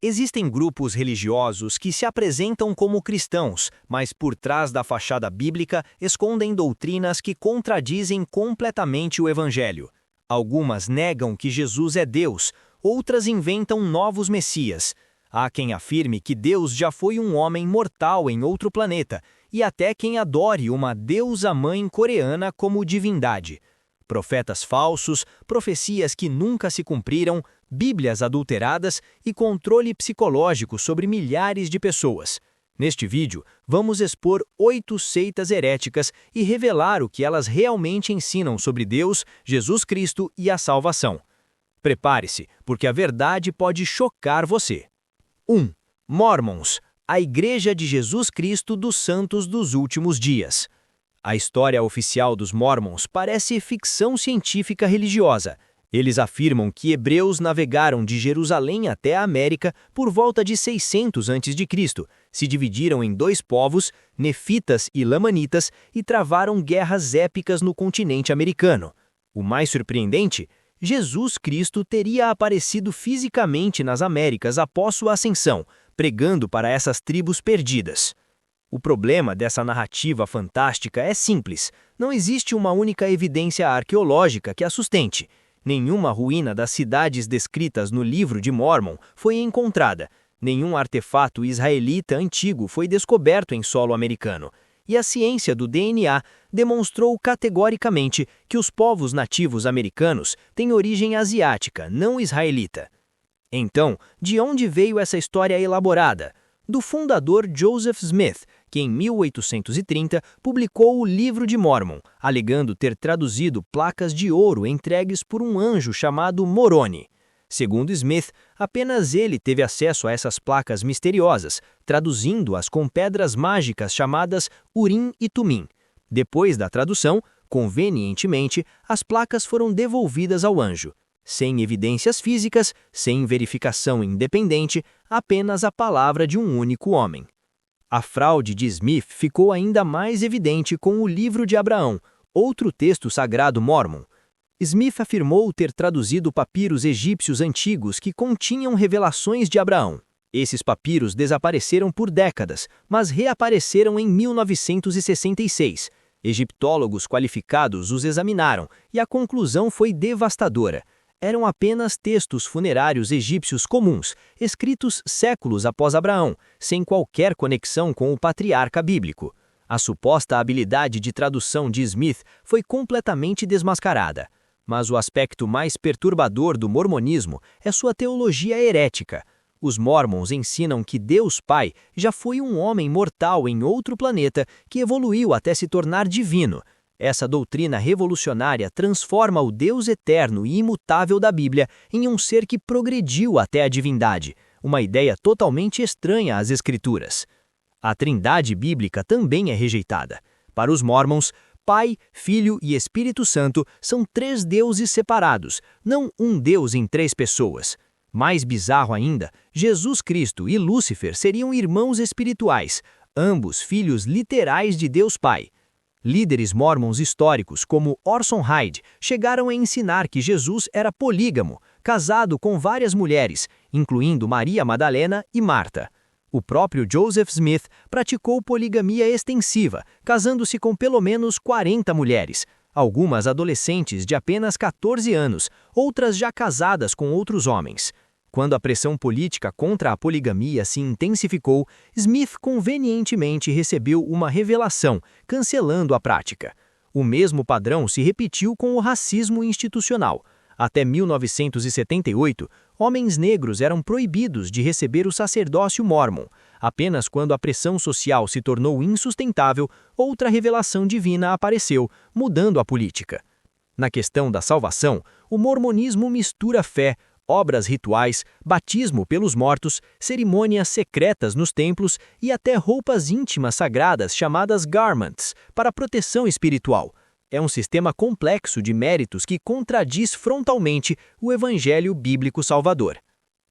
Existem grupos religiosos que se apresentam como cristãos, mas por trás da fachada bíblica escondem doutrinas que contradizem completamente o Evangelho. Algumas negam que Jesus é Deus, outras inventam novos messias. Há quem afirme que Deus já foi um homem mortal em outro planeta, e até quem adore uma deusa-mãe coreana como divindade. Profetas falsos, profecias que nunca se cumpriram, bíblias adulteradas e controle psicológico sobre milhares de pessoas. Neste vídeo, vamos expor 8 seitas heréticas e revelar o que elas realmente ensinam sobre Deus, Jesus Cristo e a salvação. Prepare-se, porque a verdade pode chocar você. 1. Mormons, a Igreja de Jesus Cristo dos Santos dos Últimos Dias. A história oficial dos Mormons parece ficção científica religiosa. Eles afirmam que hebreus navegaram de Jerusalém até a América por volta de 600 a.C., se dividiram em 2 povos, nefitas e lamanitas, e travaram guerras épicas no continente americano. O mais surpreendente, Jesus Cristo teria aparecido fisicamente nas Américas após sua ascensão, pregando para essas tribos perdidas. O problema dessa narrativa fantástica é simples. Não existe uma única evidência arqueológica que a sustente. Nenhuma ruína das cidades descritas no Livro de Mórmon foi encontrada. Nenhum artefato israelita antigo foi descoberto em solo americano. E a ciência do DNA demonstrou categoricamente que os povos nativos americanos têm origem asiática, não israelita. Então, de onde veio essa história elaborada? Do fundador Joseph Smith, que em 1830 publicou o Livro de Mórmon, alegando ter traduzido placas de ouro entregues por um anjo chamado Moroni. Segundo Smith, apenas ele teve acesso a essas placas misteriosas, traduzindo-as com pedras mágicas chamadas Urim e Tumim. Depois da tradução, convenientemente, as placas foram devolvidas ao anjo. Sem evidências físicas, sem verificação independente, apenas a palavra de um único homem. A fraude de Smith ficou ainda mais evidente com o Livro de Abraão, outro texto sagrado mórmon. Smith afirmou ter traduzido papiros egípcios antigos que continham revelações de Abraão. Esses papiros desapareceram por décadas, mas reapareceram em 1966. Egiptólogos qualificados os examinaram e a conclusão foi devastadora. Eram apenas textos funerários egípcios comuns, escritos séculos após Abraão, sem qualquer conexão com o patriarca bíblico. A suposta habilidade de tradução de Smith foi completamente desmascarada. Mas o aspecto mais perturbador do mormonismo é sua teologia herética. Os Mormons ensinam que Deus Pai já foi um homem mortal em outro planeta que evoluiu até se tornar divino. Essa doutrina revolucionária transforma o Deus eterno e imutável da Bíblia em um ser que progrediu até a divindade, uma ideia totalmente estranha às Escrituras. A Trindade bíblica também é rejeitada. Para os Mormons, Pai, Filho e Espírito Santo são 3 deuses separados, não um Deus em 3 pessoas. Mais bizarro ainda, Jesus Cristo e Lúcifer seriam irmãos espirituais, ambos filhos literais de Deus Pai. Líderes mormons históricos como Orson Hyde chegaram a ensinar que Jesus era polígamo, casado com várias mulheres, incluindo Maria Madalena e Marta. O próprio Joseph Smith praticou poligamia extensiva, casando-se com pelo menos 40 mulheres, algumas adolescentes de apenas 14 anos, outras já casadas com outros homens. Quando a pressão política contra a poligamia se intensificou, Smith convenientemente recebeu uma revelação, cancelando a prática. O mesmo padrão se repetiu com o racismo institucional. Até 1978, homens negros eram proibidos de receber o sacerdócio mórmon. Apenas quando a pressão social se tornou insustentável, outra revelação divina apareceu, mudando a política. Na questão da salvação, o mormonismo mistura fé, obras rituais, batismo pelos mortos, cerimônias secretas nos templos e até roupas íntimas sagradas chamadas garments, para proteção espiritual. É um sistema complexo de méritos que contradiz frontalmente o Evangelho Bíblico Salvador.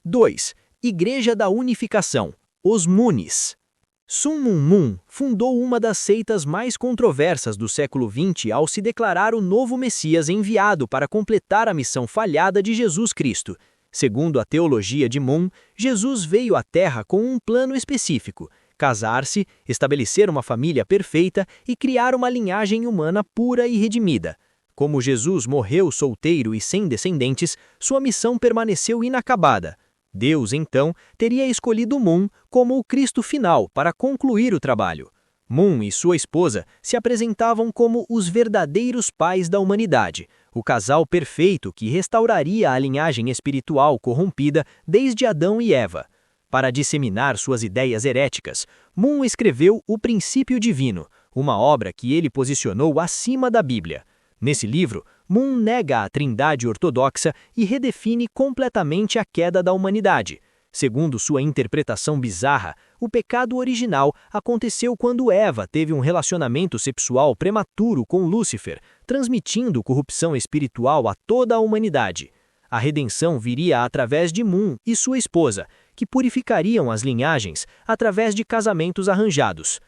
2. Igreja da Unificação, os Munis. Sun Mun Mun fundou uma das seitas mais controversas do século XX ao se declarar o novo Messias enviado para completar a missão falhada de Jesus Cristo. Segundo a teologia de Moon, Jesus veio à Terra com um plano específico: casar-se, estabelecer uma família perfeita e criar uma linhagem humana pura e redimida. Como Jesus morreu solteiro e sem descendentes, sua missão permaneceu inacabada. Deus, então, teria escolhido Moon como o Cristo final para concluir o trabalho. Moon e sua esposa se apresentavam como os verdadeiros pais da humanidade, o casal perfeito que restauraria a linhagem espiritual corrompida desde Adão e Eva. Para disseminar suas ideias heréticas, Moon escreveu O Princípio Divino, uma obra que ele posicionou acima da Bíblia. Nesse livro, Moon nega a Trindade ortodoxa e redefine completamente a queda da humanidade. Segundo sua interpretação bizarra, o pecado original aconteceu quando Eva teve um relacionamento sexual prematuro com Lúcifer, transmitindo corrupção espiritual a toda a humanidade. A redenção viria através de Moon e sua esposa, que purificariam as linhagens através de casamentos arranjados.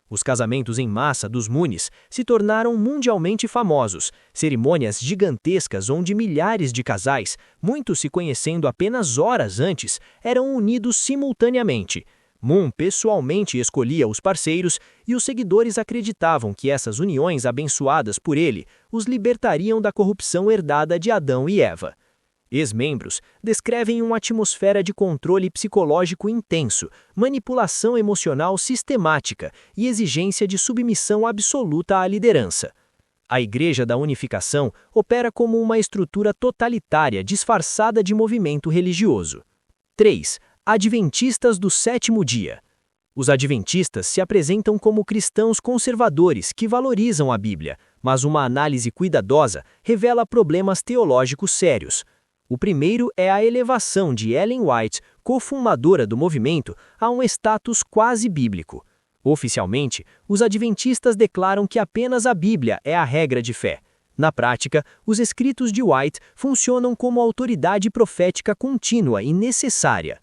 Os casamentos em massa dos Moones se tornaram mundialmente famosos, cerimônias gigantescas onde milhares de casais, muitos se conhecendo apenas horas antes, eram unidos simultaneamente. Moon pessoalmente escolhia os parceiros e os seguidores acreditavam que essas uniões abençoadas por ele os libertariam da corrupção herdada de Adão e Eva. Ex-membros descrevem uma atmosfera de controle psicológico intenso, manipulação emocional sistemática e exigência de submissão absoluta à liderança. A Igreja da Unificação opera como uma estrutura totalitária disfarçada de movimento religioso. 3. Adventistas do Sétimo Dia. Os adventistas se apresentam como cristãos conservadores que valorizam a Bíblia, mas uma análise cuidadosa revela problemas teológicos sérios. O primeiro é a elevação de Ellen White, cofundadora do movimento, a um status quase bíblico. Oficialmente, os adventistas declaram que apenas a Bíblia é a regra de fé. Na prática, os escritos de White funcionam como autoridade profética contínua e necessária.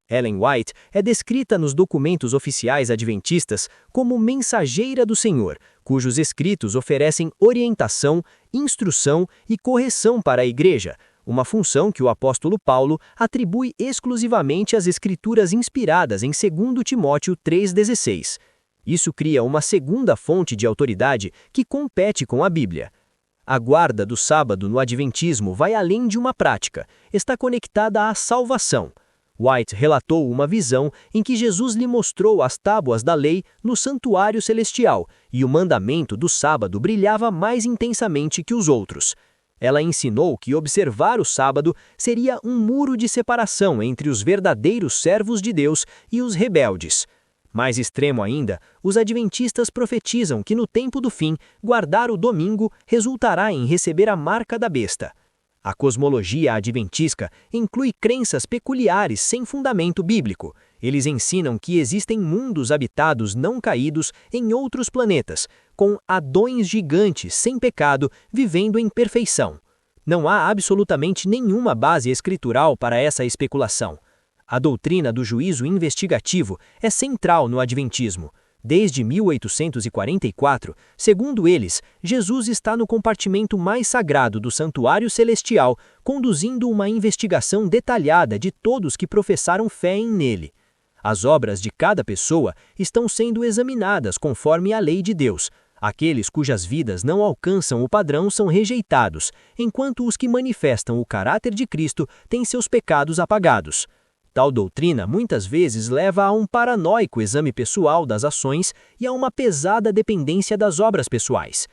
Ellen White é descrita nos documentos oficiais adventistas como mensageira do Senhor, cujos escritos oferecem orientação, instrução e correção para a Igreja, uma função que o apóstolo Paulo atribui exclusivamente às escrituras inspiradas em 2 Timóteo 3,16. Isso cria uma segunda fonte de autoridade que compete com a Bíblia. A guarda do sábado no adventismo vai além de uma prática, está conectada à salvação. White relatou uma visão em que Jesus lhe mostrou as tábuas da lei no santuário celestial e o mandamento do sábado brilhava mais intensamente que os outros. Ela ensinou que observar o sábado seria um muro de separação entre os verdadeiros servos de Deus e os rebeldes. Mais extremo ainda, os adventistas profetizam que no tempo do fim, guardar o domingo resultará em receber a marca da besta. A cosmologia adventística inclui crenças peculiares sem fundamento bíblico. Eles ensinam que existem mundos habitados não caídos em outros planetas, com Adões gigantes sem pecado vivendo em perfeição. Não há absolutamente nenhuma base escritural para essa especulação. A doutrina do juízo investigativo é central no adventismo. Desde 1844, segundo eles, Jesus está no compartimento mais sagrado do santuário celestial, conduzindo uma investigação detalhada de todos que professaram fé em nele. As obras de cada pessoa estão sendo examinadas conforme a lei de Deus. Aqueles cujas vidas não alcançam o padrão são rejeitados, enquanto os que manifestam o caráter de Cristo têm seus pecados apagados. Tal doutrina muitas vezes leva a um paranoico exame pessoal das ações e a uma pesada dependência das obras pessoais.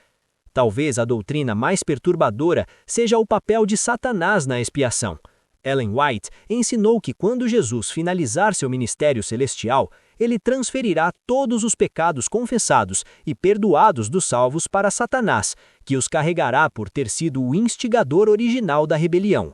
Talvez a doutrina mais perturbadora seja o papel de Satanás na expiação. Ellen White ensinou que quando Jesus finalizar seu ministério celestial, ele transferirá todos os pecados confessados e perdoados dos salvos para Satanás, que os carregará por ter sido o instigador original da rebelião.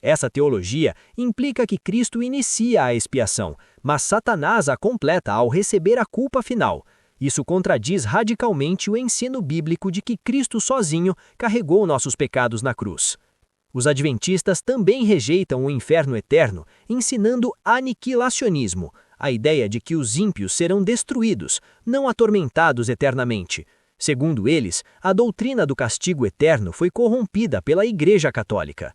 Essa teologia implica que Cristo inicia a expiação, mas Satanás a completa ao receber a culpa final. Isso contradiz radicalmente o ensino bíblico de que Cristo sozinho carregou nossos pecados na cruz. Os adventistas também rejeitam o inferno eterno, ensinando aniquilacionismo, a ideia de que os ímpios serão destruídos, não atormentados eternamente. Segundo eles, a doutrina do castigo eterno foi corrompida pela Igreja Católica.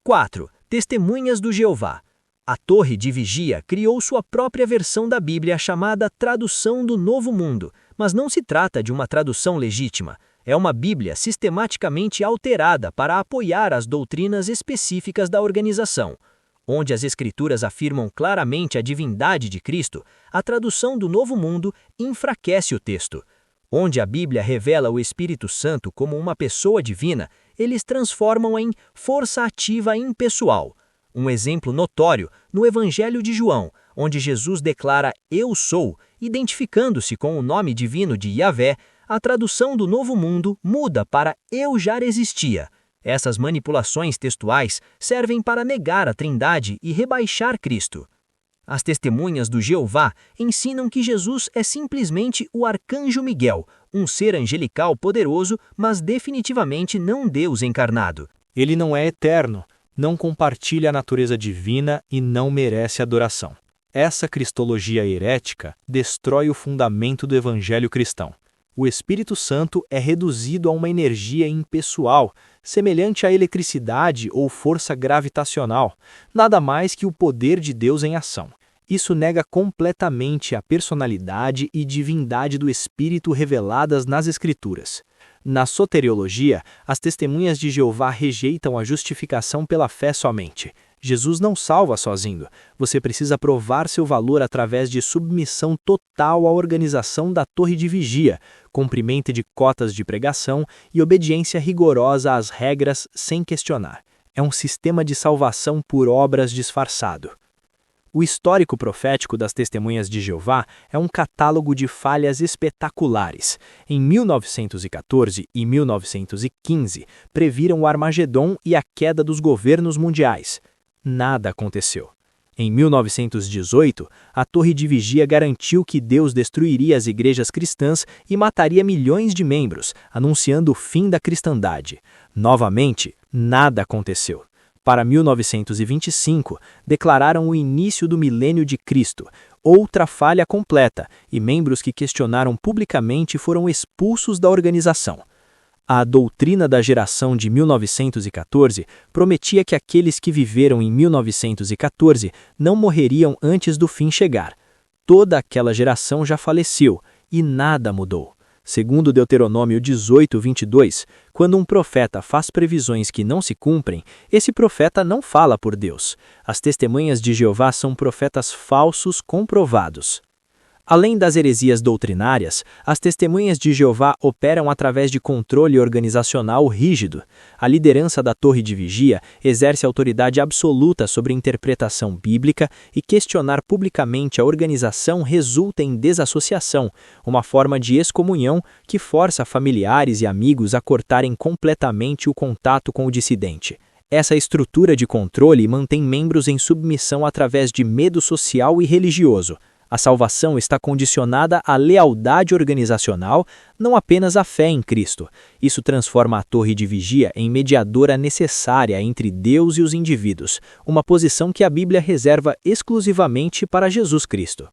4. Testemunhas do Jeová. A Torre de Vigia criou sua própria versão da Bíblia chamada Tradução do Novo Mundo, mas não se trata de uma tradução legítima. É uma Bíblia sistematicamente alterada para apoiar as doutrinas específicas da organização. Onde as Escrituras afirmam claramente a divindade de Cristo, a tradução do Novo Mundo enfraquece o texto. Onde a Bíblia revela o Espírito Santo como uma pessoa divina, eles transformam em força ativa impessoal. Um exemplo notório no Evangelho de João, onde Jesus declara "Eu sou", identificando-se com o nome divino de Yahvé, a tradução do Novo Mundo muda para "Eu já existia". Essas manipulações textuais servem para negar a Trindade e rebaixar Cristo. As testemunhas do Jeová ensinam que Jesus é simplesmente o arcanjo Miguel, um ser angelical poderoso, mas definitivamente não Deus encarnado. Ele não é eterno, não compartilha a natureza divina e não merece adoração. Essa cristologia herética destrói o fundamento do evangelho cristão. O Espírito Santo é reduzido a uma energia impessoal, semelhante à eletricidade ou força gravitacional, nada mais que o poder de Deus em ação. Isso nega completamente a personalidade e divindade do Espírito reveladas nas Escrituras. Na soteriologia, as testemunhas de Jeová rejeitam a justificação pela fé somente. Jesus não salva sozinho. Você precisa provar seu valor através de submissão total à organização da Torre de Vigia, cumprimento de cotas de pregação e obediência rigorosa às regras sem questionar. É um sistema de salvação por obras disfarçado. O histórico profético das Testemunhas de Jeová é um catálogo de falhas espetaculares. Em 1914 e 1915, previram o Armagedon e a queda dos governos mundiais. Nada aconteceu. Em 1918, a Torre de Vigia garantiu que Deus destruiria as igrejas cristãs e mataria milhões de membros, anunciando o fim da cristandade. Novamente, nada aconteceu. Para 1925, declararam o início do milênio de Cristo, outra falha completa, e membros que questionaram publicamente foram expulsos da organização. A doutrina da geração de 1914 prometia que aqueles que viveram em 1914 não morreriam antes do fim chegar. Toda aquela geração já faleceu e nada mudou. Segundo Deuteronômio 18:22, quando um profeta faz previsões que não se cumprem, esse profeta não fala por Deus. As testemunhas de Jeová são profetas falsos comprovados. Além das heresias doutrinárias, as testemunhas de Jeová operam através de controle organizacional rígido. A liderança da Torre de Vigia exerce autoridade absoluta sobre a interpretação bíblica e questionar publicamente a organização resulta em desassociação, uma forma de excomunhão que força familiares e amigos a cortarem completamente o contato com o dissidente. Essa estrutura de controle mantém membros em submissão através de medo social e religioso. A salvação está condicionada à lealdade organizacional, não apenas à fé em Cristo. Isso transforma a Torre de Vigia em mediadora necessária entre Deus e os indivíduos, uma posição que a Bíblia reserva exclusivamente para Jesus Cristo.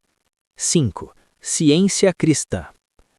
5. Ciência cristã.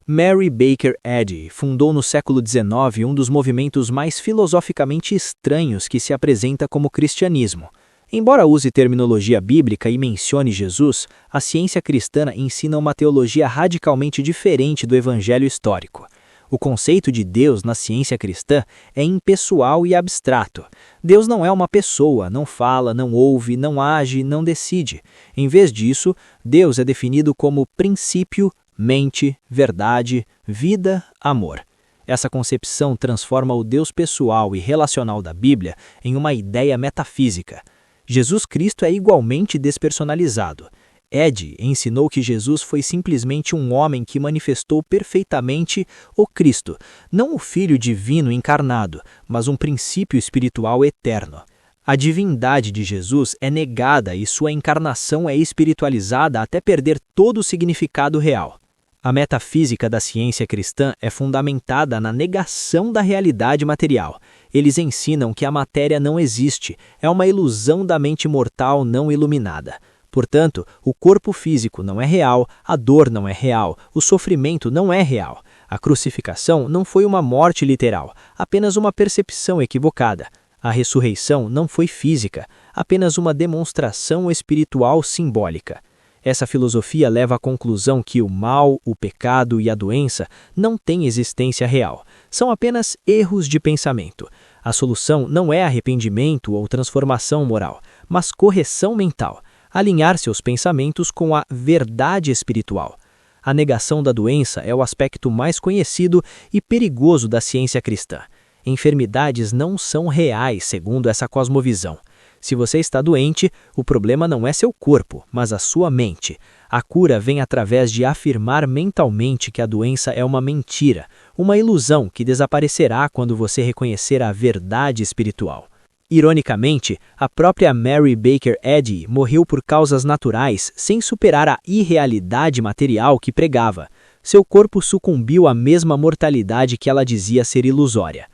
Mary Baker Eddy fundou no século XIX um dos movimentos mais filosoficamente estranhos que se apresenta como cristianismo. Embora use terminologia bíblica e mencione Jesus, a ciência cristã ensina uma teologia radicalmente diferente do evangelho histórico. O conceito de Deus na ciência cristã é impessoal e abstrato. Deus não é uma pessoa, não fala, não ouve, não age, não decide. Em vez disso, Deus é definido como princípio, mente, verdade, vida, amor. Essa concepção transforma o Deus pessoal e relacional da Bíblia em uma ideia metafísica. Jesus Cristo é igualmente despersonalizado. Eddy ensinou que Jesus foi simplesmente um homem que manifestou perfeitamente o Cristo, não o Filho divino encarnado, mas um princípio espiritual eterno. A divindade de Jesus é negada e sua encarnação é espiritualizada até perder todo o significado real. A metafísica da ciência cristã é fundamentada na negação da realidade material. Eles ensinam que a matéria não existe, é uma ilusão da mente mortal não iluminada. Portanto, o corpo físico não é real, a dor não é real, o sofrimento não é real. A crucificação não foi uma morte literal, apenas uma percepção equivocada. A ressurreição não foi física. apenas uma demonstração espiritual simbólica. Essa filosofia leva à conclusão que o mal, o pecado e a doença não têm existência real, são apenas erros de pensamento. A solução não é arrependimento ou transformação moral, mas correção mental, alinhar seus pensamentos com a verdade espiritual. A negação da doença é o aspecto mais conhecido e perigoso da ciência cristã. Enfermidades não são reais, segundo essa cosmovisão. Se você está doente, o problema não é seu corpo, mas a sua mente. A cura vem através de afirmar mentalmente que a doença é uma mentira, uma ilusão que desaparecerá quando você reconhecer a verdade espiritual. Ironicamente, a própria Mary Baker Eddy morreu por causas naturais sem superar a irrealidade material que pregava. Seu corpo sucumbiu à mesma mortalidade que ela dizia ser ilusória.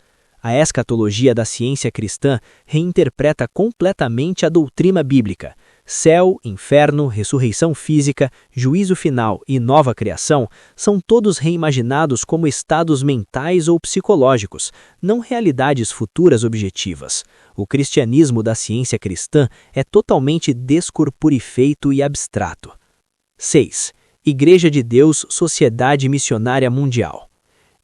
A escatologia da ciência cristã reinterpreta completamente a doutrina bíblica. Céu, inferno, ressurreição física, juízo final e nova criação são todos reimaginados como estados mentais ou psicológicos, não realidades futuras objetivas. O cristianismo da ciência cristã é totalmente descorporifeito e abstrato. 6. Igreja de Deus, Sociedade Missionária Mundial.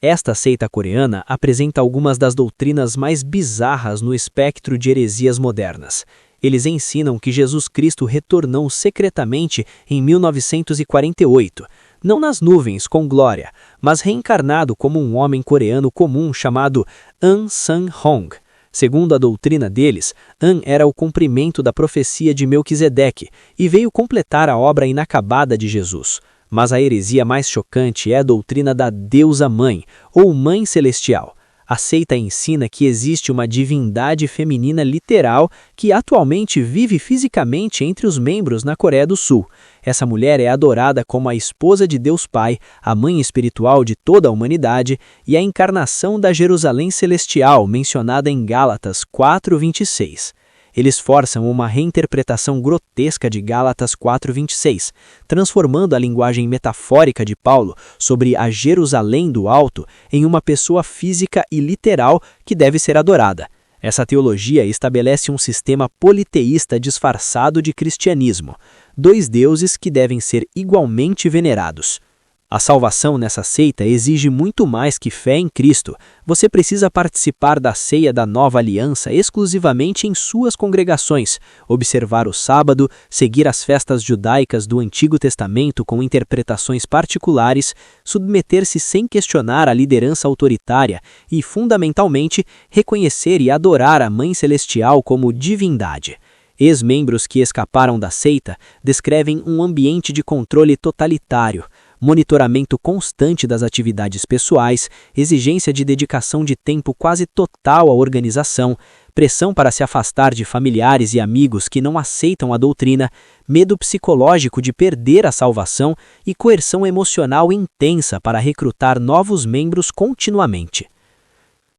Esta seita coreana apresenta algumas das doutrinas mais bizarras no espectro de heresias modernas. Eles ensinam que Jesus Cristo retornou secretamente em 1948, não nas nuvens com glória, mas reencarnado como um homem coreano comum chamado An Sang-hong. Segundo a doutrina deles, An era o cumprimento da profecia de Melquisedeque e veio completar a obra inacabada de Jesus. Mas a heresia mais chocante é a doutrina da Deusa Mãe, ou Mãe Celestial. A seita ensina que existe uma divindade feminina literal que atualmente vive fisicamente entre os membros na Coreia do Sul. Essa mulher é adorada como a esposa de Deus Pai, a mãe espiritual de toda a humanidade e a encarnação da Jerusalém Celestial mencionada em Gálatas 4:26. Eles forçam uma reinterpretação grotesca de Gálatas 4:26, transformando a linguagem metafórica de Paulo sobre a Jerusalém do alto em uma pessoa física e literal que deve ser adorada. Essa teologia estabelece um sistema politeísta disfarçado de cristianismo, dois deuses que devem ser igualmente venerados. A salvação nessa seita exige muito mais que fé em Cristo. Você precisa participar da ceia da nova aliança exclusivamente em suas congregações, observar o sábado, seguir as festas judaicas do Antigo Testamento com interpretações particulares, submeter-se sem questionar à liderança autoritária e, fundamentalmente, reconhecer e adorar a Mãe Celestial como divindade. Ex-membros que escaparam da seita descrevem um ambiente de controle totalitário, monitoramento constante das atividades pessoais, exigência de dedicação de tempo quase total à organização, pressão para se afastar de familiares e amigos que não aceitam a doutrina, medo psicológico de perder a salvação e coerção emocional intensa para recrutar novos membros continuamente.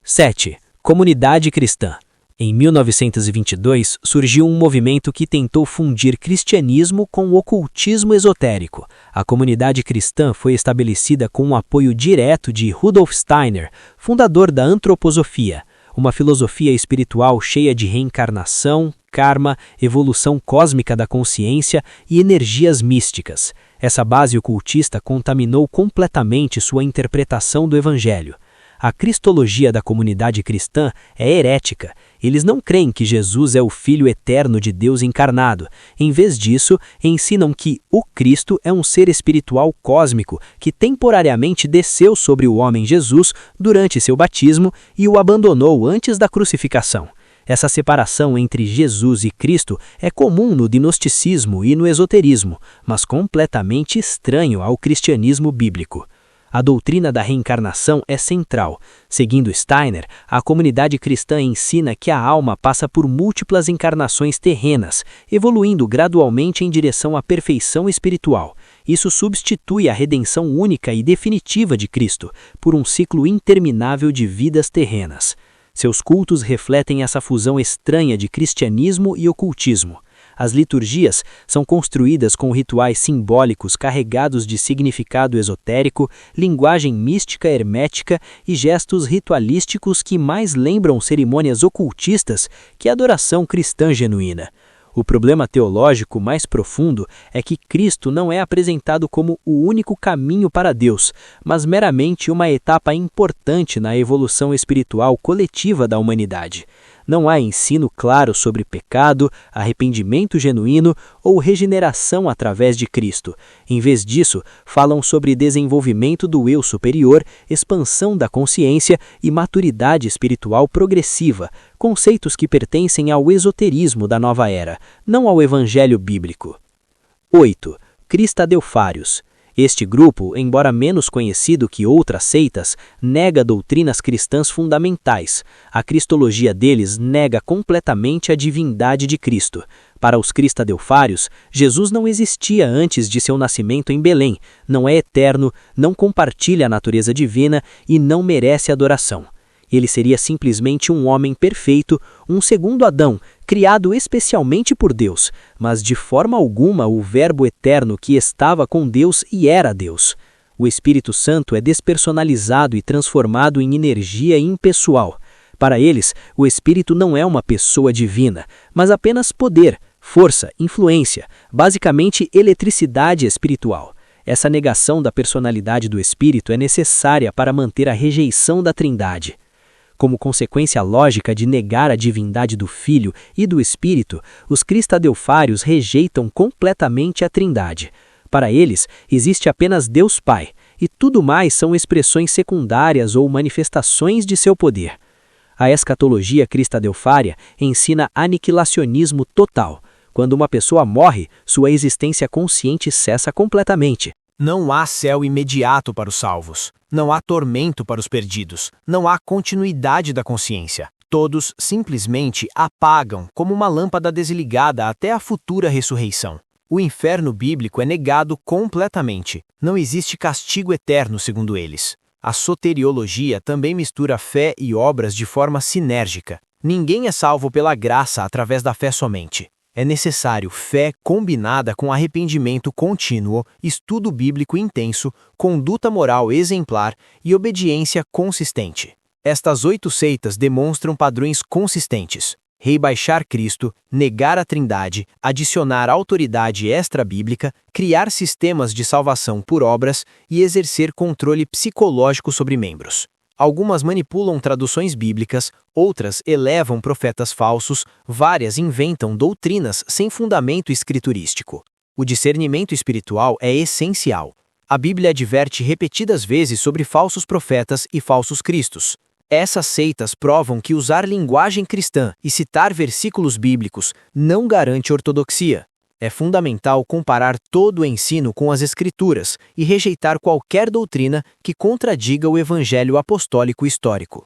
7. Comunidade cristã. Em 1922, surgiu um movimento que tentou fundir cristianismo com o ocultismo esotérico. A comunidade cristã foi estabelecida com o apoio direto de Rudolf Steiner, fundador da antroposofia, uma filosofia espiritual cheia de reencarnação, karma, evolução cósmica da consciência e energias místicas. Essa base ocultista contaminou completamente sua interpretação do Evangelho. A cristologia da comunidade cristã é herética. Eles não creem que Jesus é o Filho eterno de Deus encarnado. Em vez disso, ensinam que o Cristo é um ser espiritual cósmico que temporariamente desceu sobre o homem Jesus durante seu batismo e o abandonou antes da crucificação. Essa separação entre Jesus e Cristo é comum no gnosticismo e no esoterismo, mas completamente estranho ao cristianismo bíblico. A doutrina da reencarnação é central. Seguindo Steiner, a comunidade cristã ensina que a alma passa por múltiplas encarnações terrenas, evoluindo gradualmente em direção à perfeição espiritual. Isso substitui a redenção única e definitiva de Cristo por um ciclo interminável de vidas terrenas. Seus cultos refletem essa fusão estranha de cristianismo e ocultismo. As liturgias são construídas com rituais simbólicos carregados de significado esotérico, linguagem mística hermética e gestos ritualísticos que mais lembram cerimônias ocultistas que a adoração cristã genuína. O problema teológico mais profundo é que Cristo não é apresentado como o único caminho para Deus, mas meramente uma etapa importante na evolução espiritual coletiva da humanidade. Não há ensino claro sobre pecado, arrependimento genuíno ou regeneração através de Cristo. Em vez disso, falam sobre desenvolvimento do eu superior, expansão da consciência e maturidade espiritual progressiva, conceitos que pertencem ao esoterismo da nova era, não ao evangelho bíblico. 8. Cristadelfários. Este grupo, embora menos conhecido que outras seitas, nega doutrinas cristãs fundamentais. A cristologia deles nega completamente a divindade de Cristo. Para os cristadelfários, Jesus não existia antes de seu nascimento em Belém, não é eterno, não compartilha a natureza divina e não merece adoração. Ele seria simplesmente um homem perfeito, um segundo Adão, criado especialmente por Deus, mas de forma alguma o Verbo eterno que estava com Deus e era Deus. O Espírito Santo é despersonalizado e transformado em energia impessoal. Para eles, o Espírito não é uma pessoa divina, mas apenas poder, força, influência, basicamente eletricidade espiritual. Essa negação da personalidade do Espírito é necessária para manter a rejeição da Trindade. Como consequência lógica de negar a divindade do Filho e do Espírito, os cristadelfários rejeitam completamente a Trindade. Para eles, existe apenas Deus Pai, e tudo mais são expressões secundárias ou manifestações de seu poder. A escatologia cristadelfária ensina aniquilacionismo total. Quando uma pessoa morre, sua existência consciente cessa completamente. Não há céu imediato para os salvos. Não há tormento para os perdidos. Não há continuidade da consciência. Todos simplesmente apagam como uma lâmpada desligada até a futura ressurreição. O inferno bíblico é negado completamente. Não existe castigo eterno, segundo eles. A soteriologia também mistura fé e obras de forma sinérgica. Ninguém é salvo pela graça através da fé somente. É necessário fé combinada com arrependimento contínuo, estudo bíblico intenso, conduta moral exemplar e obediência consistente. Estas 8 seitas demonstram padrões consistentes: rebaixar Cristo, negar a Trindade, adicionar autoridade extra-bíblica, criar sistemas de salvação por obras e exercer controle psicológico sobre membros. Algumas manipulam traduções bíblicas, outras elevam profetas falsos, várias inventam doutrinas sem fundamento escriturístico. O discernimento espiritual é essencial. A Bíblia adverte repetidas vezes sobre falsos profetas e falsos cristos. Essas seitas provam que usar linguagem cristã e citar versículos bíblicos não garante ortodoxia. É fundamental comparar todo o ensino com as Escrituras e rejeitar qualquer doutrina que contradiga o evangelho apostólico histórico.